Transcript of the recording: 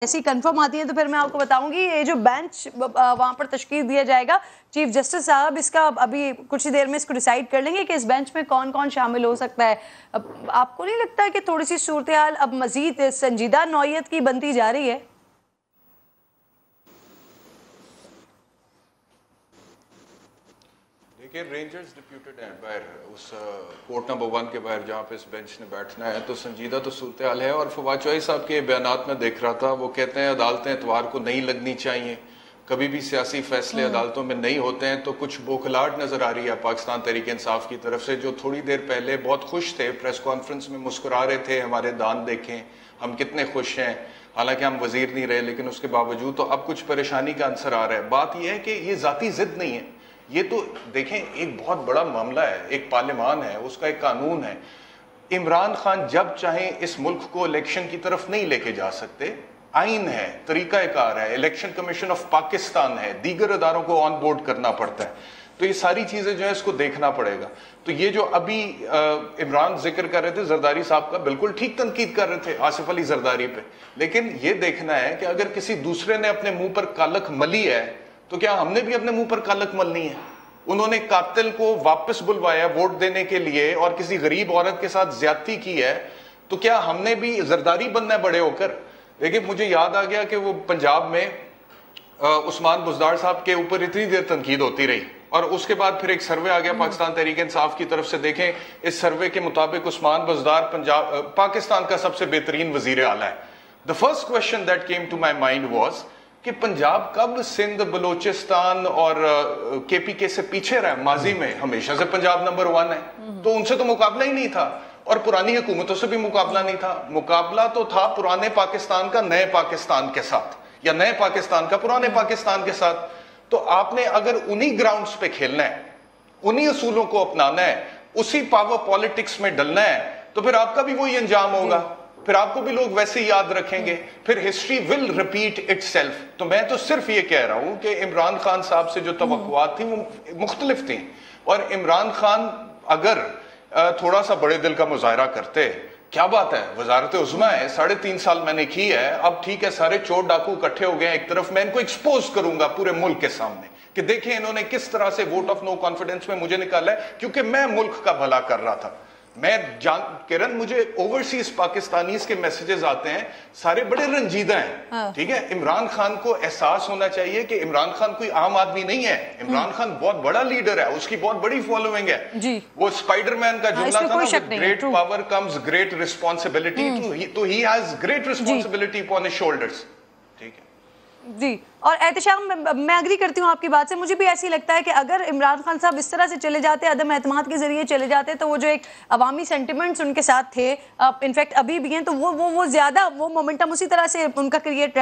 ऐसी कंफर्म आती है तो फिर मैं आपको बताऊंगी। ये जो बेंच वहां पर तश्कील दिया जाएगा, चीफ जस्टिस साहब इसका अभी कुछ ही देर में इसको डिसाइड कर लेंगे कि इस बेंच में कौन कौन शामिल हो सकता है। अब आपको नहीं लगता है कि थोड़ी सी सूरत हाल अब मजीद संजीदा नौयत की बनती जा रही है? देखिए, रेंजर्स डिप्यूटेड हैं बाहर उस कोर्ट नंबर 1 के बाहर जहाँ पे इस बेंच ने बैठना है, तो संजीदा तो सूरत हाल है। और फवाद चौधरी साहब के बयानात में देख रहा था, वो कहते हैं अदालतें इतवार को नहीं लगनी चाहिए, कभी भी सियासी फैसले अदालतों में नहीं होते हैं। तो कुछ बौखलाहट नजर आ रही है पाकिस्तान तहरीक इंसाफ की तरफ से, जो थोड़ी देर पहले बहुत खुश थे, प्रेस कॉन्फ्रेंस में मुस्कुरा रहे थे, हमारे दान देखें, हम कितने खुश हैं, हालांकि हम वजीर नहीं रहे, लेकिन उसके बावजूद तो अब कुछ परेशानी का आंसर आ रहा है। बात यह है कि ये जाती जिद नहीं है, ये तो देखें एक बहुत बड़ा मामला है, एक पार्लियामान है, उसका एक कानून है। इमरान खान जब चाहें इस मुल्क को इलेक्शन की तरफ नहीं लेके जा सकते, आइन है, तरीकाकार है, इलेक्शन कमीशन ऑफ पाकिस्तान है, दीगर अदारों को ऑन बोर्ड करना पड़ता है। तो ये सारी चीजें जो है इसको देखना पड़ेगा। तो ये जो अभी इमरान जिक्र कर रहे थे जरदारी साहब का, बिल्कुल ठीक तनकीद कर रहे थे आसिफ अली जरदारी पे, लेकिन ये देखना है कि अगर किसी दूसरे ने अपने मुंह पर कालक मली है तो क्या हमने भी अपने मुंह पर कालक मलनी है? उन्होंने कातिल को वापस बुलवाया वोट देने के लिए और किसी गरीब औरत के साथ ज्यादती की है, तो क्या हमने भी जरदारी बनना है बड़े होकर? देखिए, मुझे याद आ गया कि वो पंजाब में उस्मान बुजदार साहब के ऊपर इतनी देर तनकीद होती रही और उसके बाद फिर एक सर्वे आ गया पाकिस्तान तहरीक इंसाफ की तरफ से। देखें, इस सर्वे के मुताबिक उस्मान बुजदार पाकिस्तान का सबसे बेहतरीन वजीर आला है। The first question that came to my mind was कि पंजाब कब सिंध, बलोचिस्तान और केपीके से पीछे रहा? माजी में हमेशा से पंजाब नंबर 1 है, तो उनसे तो मुकाबला ही नहीं था और पुरानी हुकूमतों से भी मुकाबला नहीं था। मुकाबला तो था पुराने पाकिस्तान का नए पाकिस्तान के साथ, या नए पाकिस्तान का पुराने पाकिस्तान के साथ। तो आपने अगर उन्हीं ग्राउंड्स पे खेलना है, उन्हीं असूलों को अपनाना है, उसी पावर पॉलिटिक्स में डलना है, तो फिर आपका भी वही अंजाम होगा, फिर आपको भी लोग वैसे ही याद रखेंगे, फिर हिस्ट्री विल रिपीट इटसेल्फ। तो मैं तो सिर्फ ये कह रहा हूं कि इमरान खान साहब से जो तवक्कुआत थी वो मुख्तलिफ थी, और इमरान खान अगर थोड़ा सा बड़े दिल का मुजाहरा करते, क्या बात है, वजारत उज़्मा है, 3.5 साल मैंने की है, अब ठीक है सारे चोर डाकू इकट्ठे हो गए एक तरफ, मैं इनको एक्सपोज करूंगा पूरे मुल्क के सामने कि देखिए इन्होंने किस तरह से वोट ऑफ नो कॉन्फिडेंस में मुझे निकाला है, क्योंकि मैं मुल्क का भला कर रहा था। किरण, मुझे ओवरसीज पाकिस्तानीज के मैसेजेस आते हैं, सारे बड़े रंजीदा हैं। ठीक है, इमरान खान को एहसास होना चाहिए कि इमरान खान कोई आम आदमी नहीं है, इमरान खान बहुत बड़ा लीडर है, उसकी बहुत बड़ी फॉलोइंग है जी। वो स्पाइडरमैन का जुमला था ना, great power comes great responsibility, तो he has great responsibility upon his shoulders. ठीक है जी। और एहतशाम, मैं अग्री करती हूँ आपकी बात से। मुझे भी ऐसी लगता है कि अगर इमरान खान साहब इस तरह से चले जाते, अदम एतमाद के जरिए चले जाते, तो वो जो एक अवामी सेंटिमेंट्स उनके साथ थे, इनफैक्ट अभी भी हैं, तो वो ज्यादा वो मोमेंटम उसी तरह से उनका क्रिएट